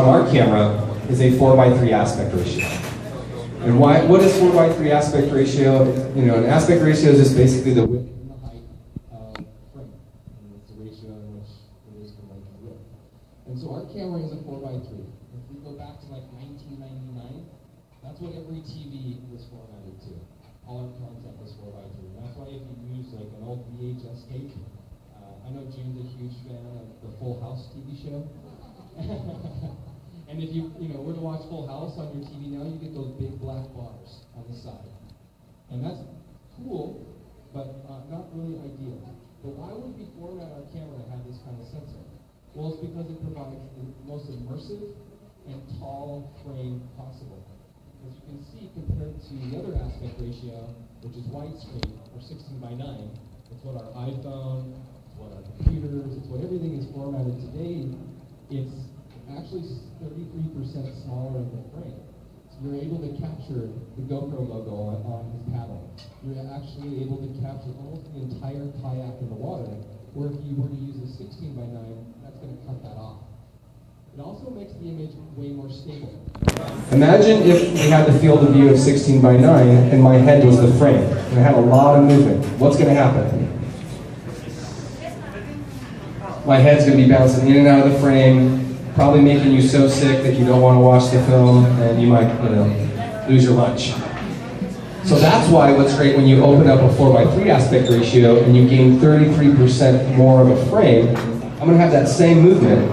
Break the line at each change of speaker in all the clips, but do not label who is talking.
on our camera is a 4:3 aspect ratio. And what is 4:3 aspect ratio? You know, an aspect ratio is just basically the width and the height of the frame. And it's the ratio in which it is the length and width. And so our camera is a 4:3. If we go back to like 1999, that's what every TV was formatted to. All our content was 4:3. And that's why if you use like an old VHS tape, I know June's a huge fan of the Full House TV show. And if you were to watch Full House on your TV now, you get those big black bars on the side. And that's cool, but not really ideal. But why would we format our camera to have this kind of sensor? Well, it's because it provides the most immersive and tall frame possible. As you can see, compared to the other aspect ratio, which is widescreen, or 16:9, it's what our iPhone, it's what our computers, it's what everything is formatted today. It's actually 33% smaller in the frame. So you're able to capture the GoPro logo on his paddle. You're actually able to capture almost the entire kayak in the water, where if you were to use a 16:9, that's going to cut that off. It also makes the image way more stable. Imagine if we had the field of view of 16:9 and my head was the frame, and I had a lot of movement. What's going to happen? My head's going to be bouncing in and out of the frame, probably making you so sick that you don't want to watch the film, and you might, lose your lunch. So that's why what's great when you open up a 4:3 aspect ratio and you gain 33% more of a frame, I'm going to have that same movement,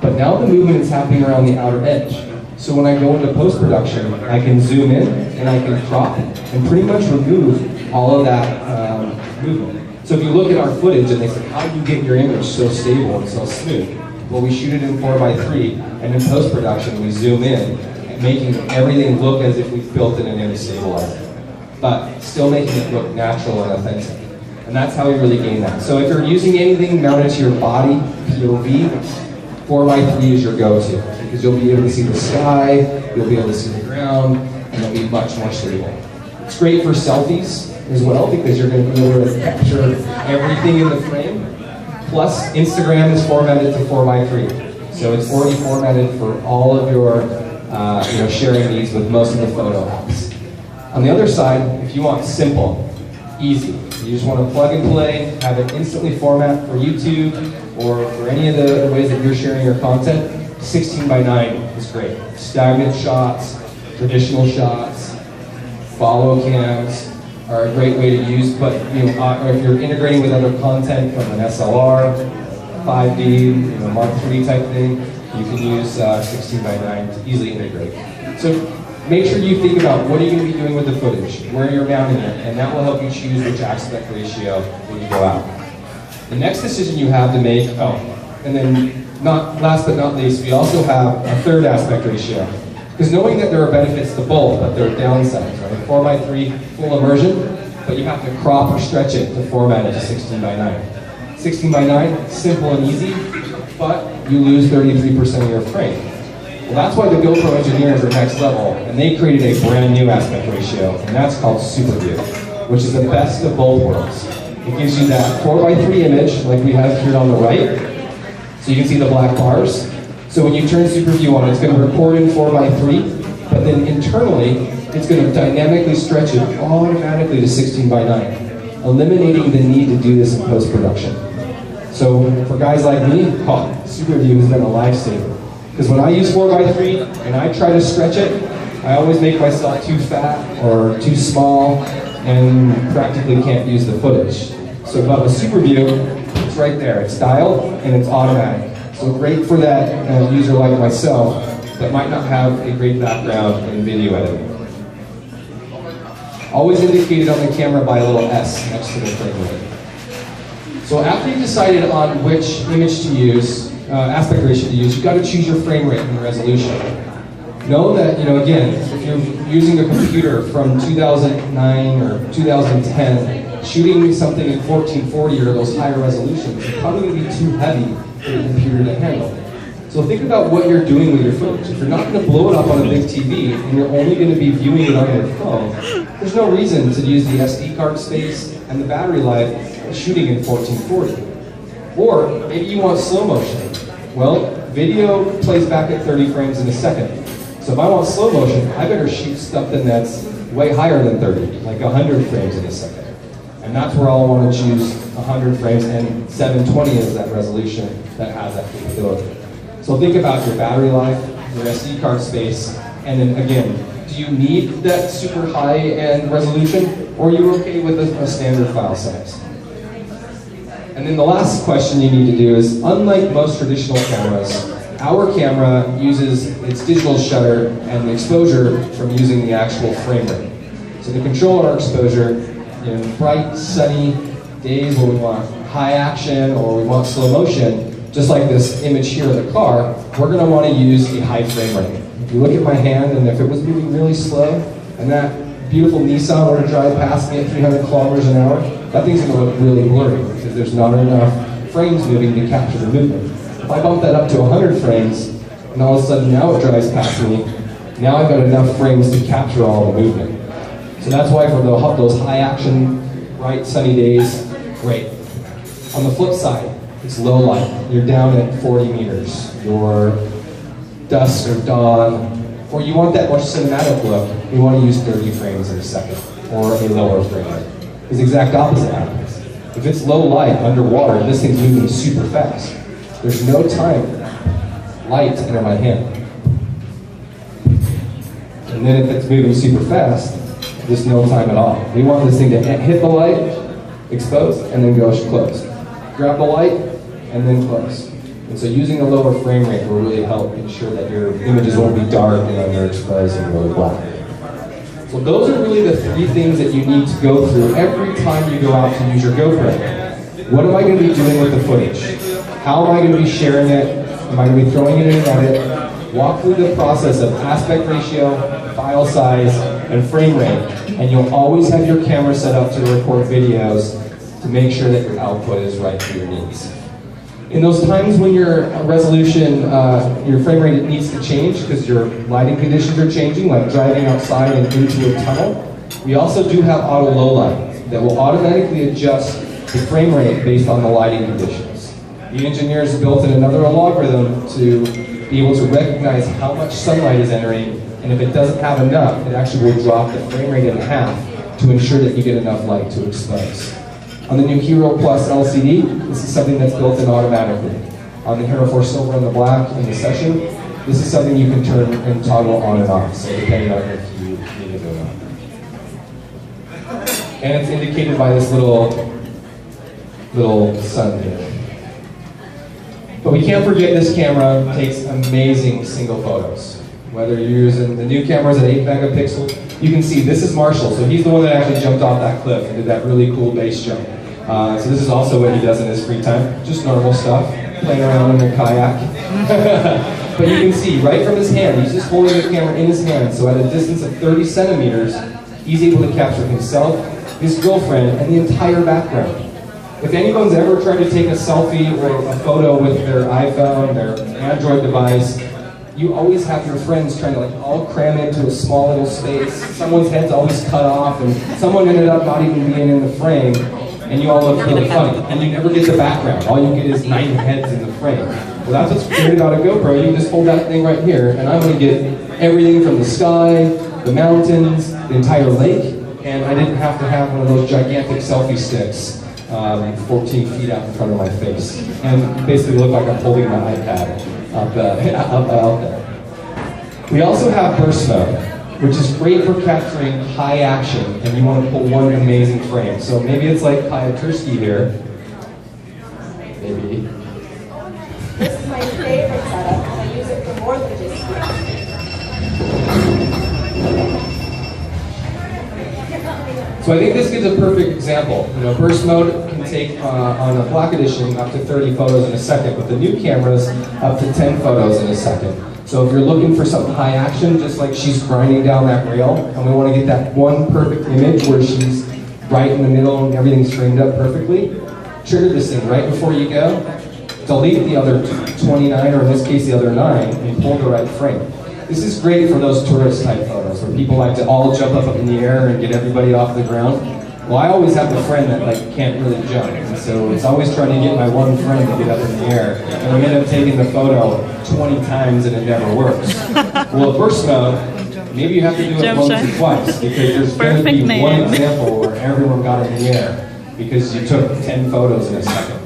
but now the movement is happening around the outer edge. So when I go into post-production, I can zoom in and I can crop and pretty much remove all of that movement. So if you look at our footage and they say, how do you get your image so stable and so smooth? Well, we shoot it in 4:3, and in post-production we zoom in, making everything look as if we've built it in image stabilizer, but still making it look natural and authentic. And that's how we really gain that. So if you're using anything mounted to your body, POV, 4:3 is your go-to, because you'll be able to see the sky, you'll be able to see the ground, and it'll be much more stable. It's great for selfies as well, because you're going to be able to capture everything in the frame. Plus, Instagram is formatted to 4:3, so it's already formatted for all of your sharing needs with most of the photo apps. On the other side, if you want simple, easy, you just want to plug and play, have it instantly format for YouTube or for any of the ways that you're sharing your content, 16:9 is great. Stagnant shots, traditional shots, follow cams are a great way to use, but if you're integrating with other content from an SLR, 5D, Mark III type thing, you can use 16:9 to easily integrate. So make sure you think about what are you going to be doing with the footage, where you're mounting it, and that will help you choose which aspect ratio when you go out. The next decision you have to make, and then last but not least, we also have a third aspect ratio. Because knowing that there are benefits to both, but there are downsides, right? 4:3, full immersion, but you have to crop or stretch it to format it to 16:9. 16:9, simple and easy, but you lose 33% of your frame. Well, that's why the GoPro engineers are next level, and they created a brand new aspect ratio, and that's called Super View, which is the best of both worlds. It gives you that 4:3 image, like we have here on the right, so you can see the black bars. So when you turn Super View on, it's going to record in 4:3, but then internally, it's going to dynamically stretch it automatically to 16:9, eliminating the need to do this in post-production. So for guys like me, Super View has been a lifesaver. Because when I use 4:3 and I try to stretch it, I always make myself too fat or too small and practically can't use the footage. So but with Super View, it's right there. It's dialed and it's automatic. So great for that user like myself that might not have a great background in video editing. Always indicated on the camera by a little S next to the frame rate. So after you've decided on which image to use, aspect ratio to use, you've got to choose your frame rate and resolution. Know that, again, if you're using a computer from 2009 or 2010, shooting something in 1440 or those higher resolutions is probably going to be too heavy for the computer to handle. So think about what you're doing with your footage. If you're not going to blow it up on a big TV and you're only going to be viewing it on your phone, there's no reason to use the SD card space and the battery life shooting in 1440. Or maybe you want slow motion. Well, video plays back at 30 frames in a second. So if I want slow motion, I better shoot something that's way higher than 30, like 100 frames in a second. And that's where I'll want to choose 100 frames, and 720 is that resolution that has that capability. So think about your battery life, your SD card space, and then again, do you need that super high-end resolution, or are you okay with a standard file size? And then the last question you need to do is, unlike most traditional cameras, our camera uses its digital shutter and the exposure from using the actual frame rate. So to control our exposure in bright, sunny days where we want high action or we want slow motion, just like this image here of the car, we're going to want to use a high frame rate. If you look at my hand, and if it was moving really slow, and that beautiful Nissan were to drive past me at 300 kilometers an hour, that thing's going to look really blurry because there's not enough frames moving to capture the movement. If I bump that up to 100 frames, and all of a sudden now it drives past me, now I've got enough frames to capture all the movement. So that's why for those high action, bright, sunny days, great. On the flip side, it's low light. You're down at 40 meters. You're dusk or dawn, or you want that more cinematic look, you want to use 30 frames in a second, or a lower frame rate. It's the exact opposite happens. If it's low light, underwater, this thing's moving super fast. There's no time for that. Light enter my hand. And then if it's moving super fast, there's no time at all. We want this thing to hit the light, expose, and then go close. Grab the light, and then close. And so using a lower frame rate will really help ensure that your images won't be dark and underexposed and really black. So those are really the three things that you need to go through every time you go out to use your GoPro. What am I going to be doing with the footage? How am I going to be sharing it? Am I going to be throwing it in an edit? Walk through the process of aspect ratio, file size, and frame rate. And you'll always have your camera set up to record videos to make sure that your output is right for your needs. In those times when your resolution, your frame rate needs to change because your lighting conditions are changing, like driving outside and into a tunnel, we also do have auto low light that will automatically adjust the frame rate based on the lighting conditions. The engineers built in another algorithm to be able to recognize how much sunlight is entering, and if it doesn't have enough, it actually will drop the frame rate in half to ensure that you get enough light to expose. On the new Hero Plus LCD, this is something that's built in automatically. On the Hero4 Silver and the Black in the Session, this is something you can turn and toggle on and off, so depending on if you need it or not. And it's indicated by this little sun here. But we can't forget this camera takes amazing single photos. Whether you're using the new cameras at 8 megapixels, you can see this is Marshall, so he's the one that actually jumped off that cliff and did that really cool base jump. So this is also what he does in his free time, just normal stuff, playing around in a kayak. But you can see right from his hand, he's just holding the camera in his hand, so at a distance of 30 centimeters, he's able to capture himself, his girlfriend, and the entire background. If anyone's ever tried to take a selfie or a photo with their iPhone, their Android device, you always have your friends trying to like all cram into a small little space. Someone's head's always cut off, and someone ended up not even being in the frame, and you all look really funny. And you never get the background. All you get is 9 heads in the frame. Well, that's what's great about a GoPro. You can just hold that thing right here, and I'm going to get everything from the sky, the mountains, the entire lake, and I didn't have to have one of those gigantic selfie sticks 14 feet out in front of my face, and basically look like I'm holding my iPad up there. We also have burst mode, which is great for capturing high action, and you want to pull one amazing frame. So maybe it's like Kaya Tursky here. Maybe.
This is my favorite setup, and I use it for more than just
So I think this gives a perfect example. You know, burst mode can take on a Black Edition up to 30 photos in a second, with the new cameras up to 10 photos in a second. So if you're looking for something high action, just like she's grinding down that rail, and we want to get that one perfect image where she's right in the middle and everything's framed up perfectly, trigger this thing right before you go, delete the other 29, or in this case the other 9, and pull the right frame. This is great for those tourist type photos where people like to all jump up in the air and get everybody off the ground. Well, I always have the friend that like can't really jump, and so it's always trying to get my one friend to get up in the air, and we end up taking the photo 20 times and it never works. Well, burst mode, maybe you have to do it once or twice, because there's going to be one example where everyone got in the air because you took 10 photos in a second.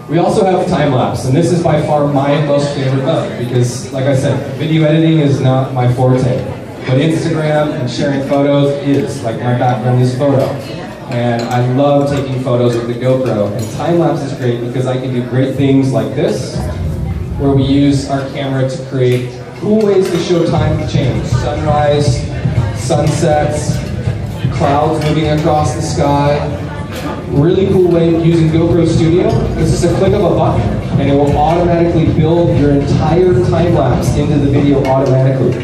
We also have time lapse, and this is by far my most favorite mode because, like I said, video editing is not my forte. But Instagram and sharing photos is, like my background is photo. And I love taking photos with the GoPro. And time-lapse is great because I can do great things like this, where we use our camera to create cool ways to show time change. Sunrise, sunsets, clouds moving across the sky. Really cool way of using GoPro Studio. It's just a click of a button, and it will automatically build your entire time-lapse into the video automatically.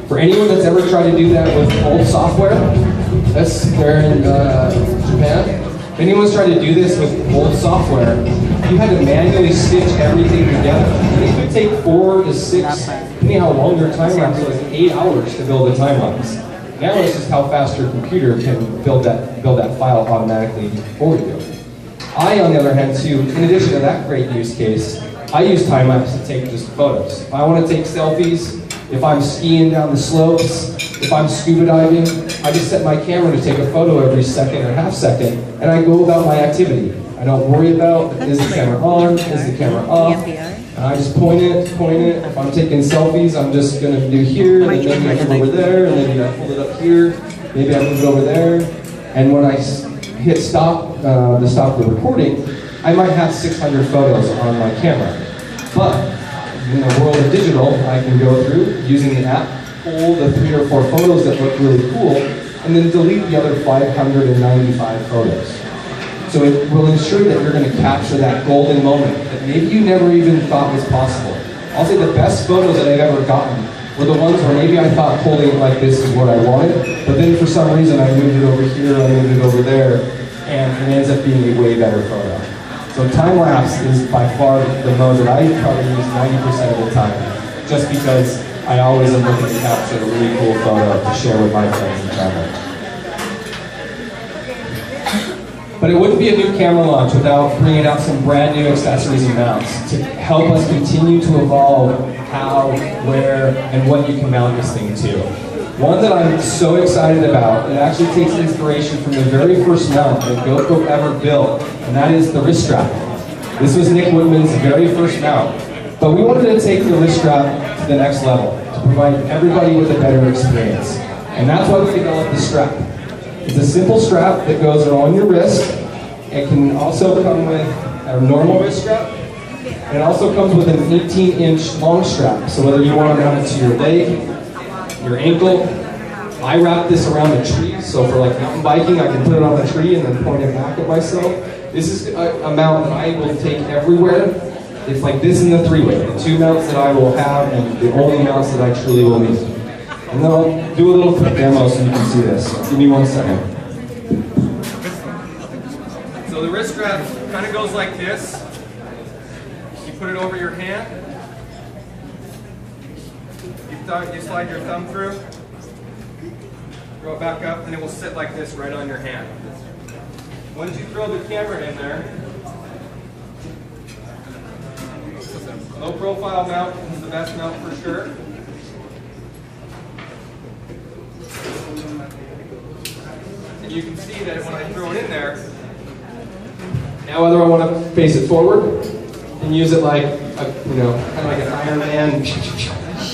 For anyone that's ever tried to do that with old software, they're in Japan. If anyone's tried to do this with old software, you had to manually stitch everything together. And it could take 4 to 6, depending how long your time lapse was, 8 hours to build a time lapse. Now it's just how fast your computer can build that file automatically for you. I, on the other hand, too, in addition to that great use case, I use time lapse to take just photos. If I want to take selfies, if I'm skiing down the slopes, if I'm scuba diving, I just set my camera to take a photo every second or half second, and I go about my activity. I don't worry about, is the camera on, is the camera off, and I just point it. If I'm taking selfies, I'm just going to do here, and then maybe I move over there, and then I hold it up here, maybe I move it over there, and when I hit stop, to stop the recording, I might have 600 photos on my camera. But in the world of digital, I can go through, using the app, pull the 3 or 4 photos that look really cool, and then delete the other 595 photos. So it will ensure that you're going to capture that golden moment that maybe you never even thought was possible. I'll say the best photos that I've ever gotten were the ones where maybe I thought holding it like this is what I wanted, but then for some reason I moved it over here, I moved it over there, and it ends up being a way better photo. So time-lapse is by far the mode that I probably use 90% of the time, just because I always am looking to capture a really cool photo to share with my friends and family. But it wouldn't be a new camera launch without bringing out some brand new accessories and mounts to help us continue to evolve how, where, and what you can mount this thing to. One that I'm so excited about, it actually takes inspiration from the very first mount that GoPro ever built, and that is the wrist strap. This was Nick Woodman's very first mount. But we wanted to take the wrist strap to the next level, to provide everybody with a better experience. And that's why we developed the strap. It's a simple strap that goes around your wrist. It can also come with a normal wrist strap. It also comes with an 18-inch long strap, so whether you want to mount it to your leg, your ankle. I wrap this around a tree, so for like mountain biking, I can put it on a tree and then point it back at myself. This is a mount that I will take everywhere. It's like this in the 3-way, the 2 mounts that I will have and the only mounts that I truly will need. And then I'll do a little quick demo so you can see this. Give me 1 second. So the wrist strap kind of goes like this. You put it over your hand. You slide your thumb through, throw it back up, and it will sit like this right on your hand. Once you throw the camera in there, low profile mount is the best mount for sure. And you can see that when I throw it in there, now whether I want to face it forward and use it like, kind of like an Iron Man,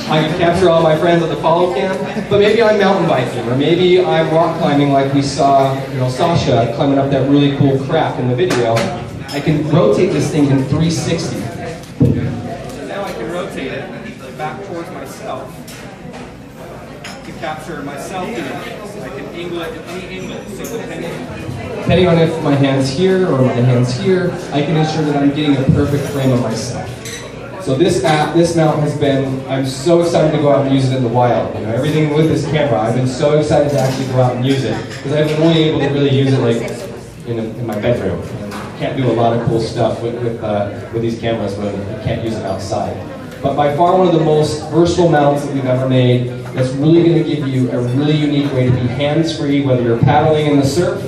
I can capture all my friends on the follow cam, but maybe I'm mountain biking, or maybe I'm rock climbing like we saw, Sasha climbing up that really cool crap in the video. I can rotate this thing in 360. So now I can rotate it back towards myself to capture myself in it. I can angle it at any angle, so depending on if my hand's here or my hand's here, I can ensure that I'm getting a perfect frame of myself. So this mount has been, I'm so excited to go out and use it in the wild. Everything with this camera, I've been so excited to actually go out and use it, because I've been only able to really use it like in my bedroom. Can't do a lot of cool stuff with these cameras when you can't use them outside. but by far one of the most versatile mounts that we've ever made. That's really going to give you a really unique way to be hands-free, whether you're paddling in the surf,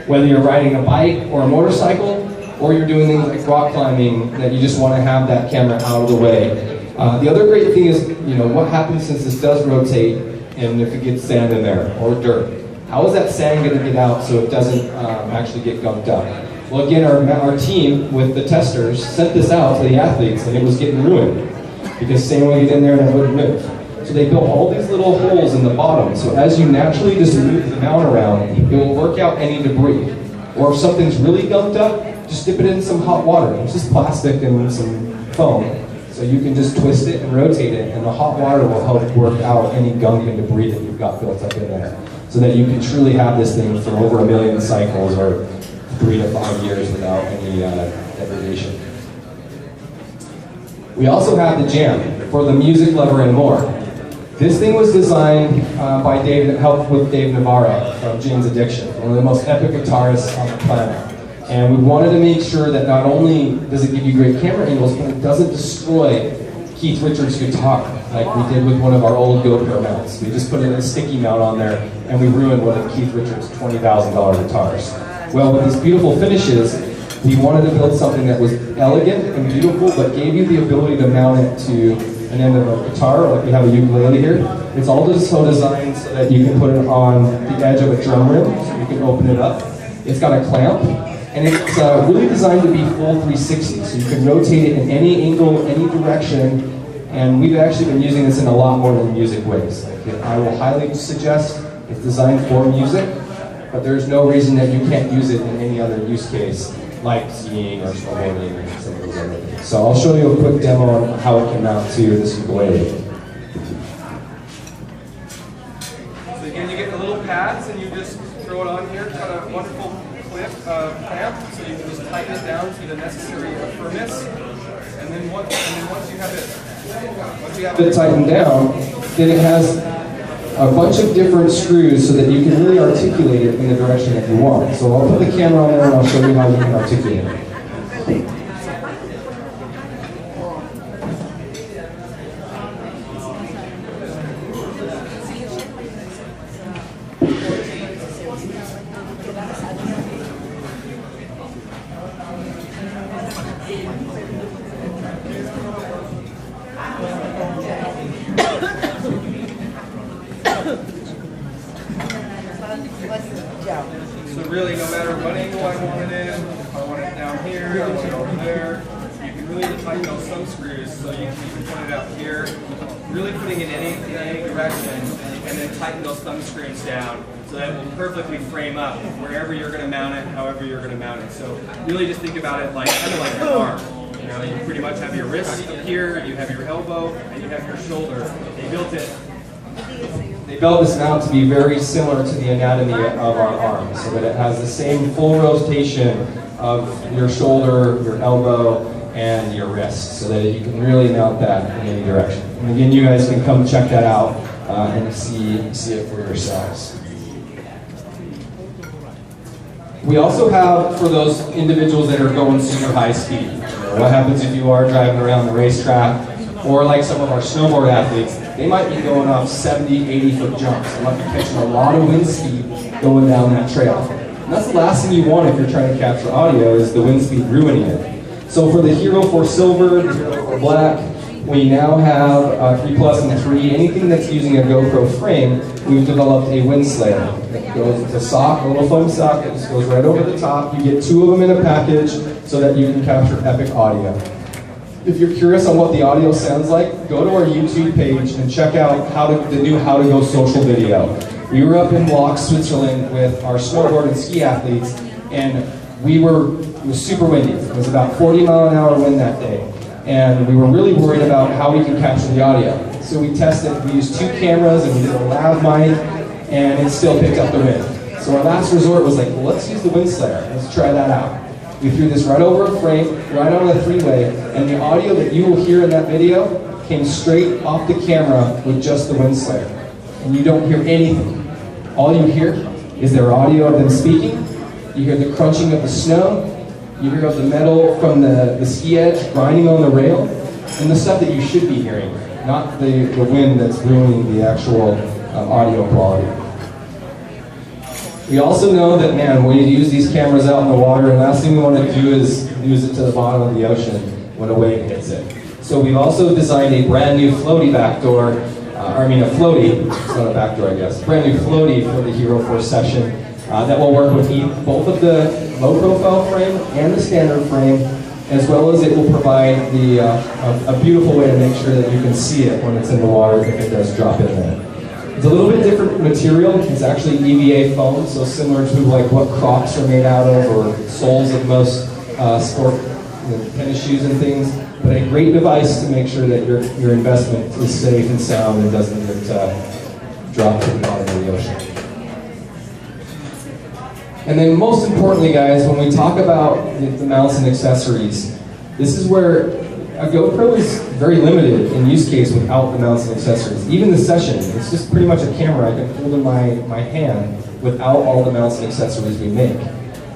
whether you're riding a bike or a motorcycle, or you're doing things like rock climbing that you just want to have that camera out of the way. The other great thing is, what happens since this does rotate, and if it gets sand in there or dirt. How is that sand going to get out so it doesn't actually get gunked up? Well, again, our team with the testers sent this out to the athletes, and it was getting ruined because sand would get in there and it wouldn't move. So they built all these little holes in the bottom. So as you naturally just move the mount around, it will work out any debris. Or if something's really gunked up, just dip it in some hot water. It's just plastic and some foam. So you can just twist it and rotate it, and the hot water will help work out any gunk and debris that you've got built up in there, so that you can truly have this thing for over 1 million cycles or 3 to 5 years without any degradation. We also have the Jam for the music lover and more. This thing was designed by Dave, helped with Dave Navarro from Jane's Addiction, one of the most epic guitarists on the planet. And we wanted to make sure that not only does it give you great camera angles, but it doesn't destroy Keith Richards' guitar, like we did with one of our old GoPro mounts. We just put a sticky mount on there, and we ruined one of Keith Richards' $20,000 guitars. Well, with these beautiful finishes, we wanted to build something that was elegant and beautiful, but gave you the ability to mount it to an end of a guitar, like we have a ukulele here. It's all just so designed so that you can put it on the edge of a drum rim, so you can open it up. It's got a clamp, and it's really designed to be full 360, so you can rotate it in any angle, any direction, and we've actually been using this in a lot more than music ways. I will highly suggest it's designed for music, but there's no reason that you can't use it in any other use case, like skiing or snowboarding or some of those other things. So I'll show you a quick demo on how it can mount to this ukulele. So again, you get the little pads and you just throw it on here. It's got a wonderful clamp, so you can just tighten it down to the necessary firmness. And then once you have it tightened down, then it has a bunch of different screws so that you can really articulate it in the direction that you want. So I'll put the camera on there and I'll show you how you can articulate it. So really, no matter what angle I want it in, if I want it down here, I want it over there, you can really tighten those thumb screws so you can put it out here, really putting it in any direction, and then tighten those thumb screws down so that it will perfectly frame up wherever you're going to mount it, however you're going to mount it. So really just think about it like kind of like an arm. You pretty much have your wrist up here, you have your elbow, and you have your shoulder. They built this mount to be very similar to the anatomy of our arm, so that it has the same full rotation of your shoulder, your elbow, and your wrist, so that you can really mount that in any direction. And again, you guys can come check that out and see it for yourselves. We also have, for those individuals that are going super high speed, what happens if you are driving around the racetrack, or like some of our snowboard athletes, they might be going off 70, 80-foot jumps. They might be catching a lot of wind speed going down that trail. And that's the last thing you want if you're trying to capture audio, is the wind speed ruining it. So for the Hero4 Silver, the Hero4 Black, we now have 3 Plus and 3. Anything that's using a GoPro frame, we've developed a wind slayer. It goes with a sock, a little foam sock that just goes right over the top. You get 2 of them in a package so that you can capture epic audio. If you're curious on what the audio sounds like, go to our YouTube page and check out the new How to Go social video. We were up in Bloch, Switzerland with our snowboard and ski athletes, and it was super windy. It was about 40-mile-an-hour wind that day, and we were really worried about how we can capture the audio. So we tested, we used 2 cameras and we did a lav mic, and it still picked up the wind. So our last resort was like, well, let's use the wind slayer. Let's try that out. We threw this right over a frame, right on a 3-way, and the audio that you will hear in that video came straight off the camera with just the wind slayer. And you don't hear anything. All you hear is their audio of them speaking. You hear the crunching of the snow. You hear of the metal from the ski edge grinding on the rail. and the stuff that you should be hearing, not the wind that's ruining the actual audio quality. We also know that, man, when you use these cameras out in the water, the last thing we want to do is use it to the bottom of the ocean when a wave hits it. So we've also designed a brand new floaty backdoor, a floaty, it's not a backdoor I guess, brand new floaty for the Hero4 Session that will work with both of the low profile frame and the standard frame, as well as it will provide a beautiful way to make sure that you can see it when it's in the water if it does drop in there. It's a little bit different material. It's actually EVA foam, so similar to like what Crocs are made out of, or soles of most sport tennis shoes and things. But a great device to make sure that your investment is safe and sound and doesn't get dropped to the bottom of the ocean. And then most importantly, guys, when we talk about the mounts and accessories, this is where a GoPro is very limited in use case without the mounts and accessories. Even the Session, it's just pretty much a camera I can hold in my hand without all the mounts and accessories we make.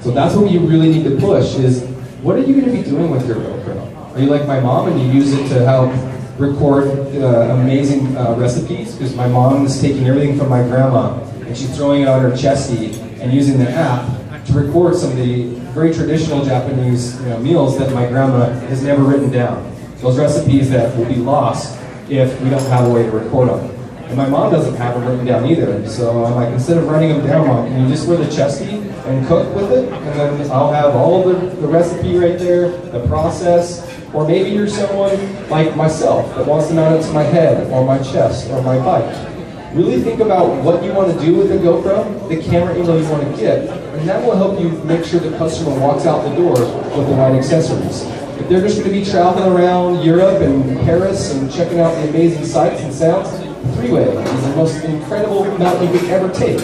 So that's what you really need to push is, what are you going to be doing with your GoPro? Are you like my mom and you use it to help record amazing recipes? Because my mom is taking everything from my grandma and she's throwing it on her chesty and using the app to record some of the very traditional Japanese meals that my grandma has never written down. Those recipes that will be lost if we don't have a way to record them. And my mom doesn't have them written down either. So I'm like, instead of writing them down, Mom, can you just wear the chesty and cook with it? And then I'll have all of the recipe right there, the process. Or maybe you're someone like myself that wants to mount it to my head or my chest or my bike. Really think about what you want to do with the GoPro, the camera angle you want to get, and that will help you make sure the customer walks out the door with the right accessories. If they're just going to be traveling around Europe and Paris and checking out the amazing sights and sounds, three-way is the most incredible mount you could ever take.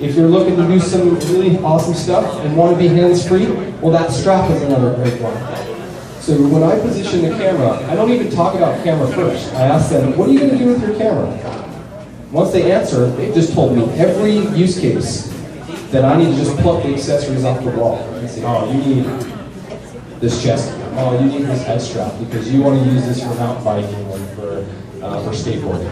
If you're looking to do some really awesome stuff and want to be hands-free, well, that strap is another great one. So when I position the camera, I don't even talk about camera first. I ask them, what are you going to do with your camera? Once they answer, they've just told me every use case that I need to just pluck the accessories off the wall. And say, oh, you need this chest. Oh, you need this head strap because you want to use this for mountain biking or for skateboarding.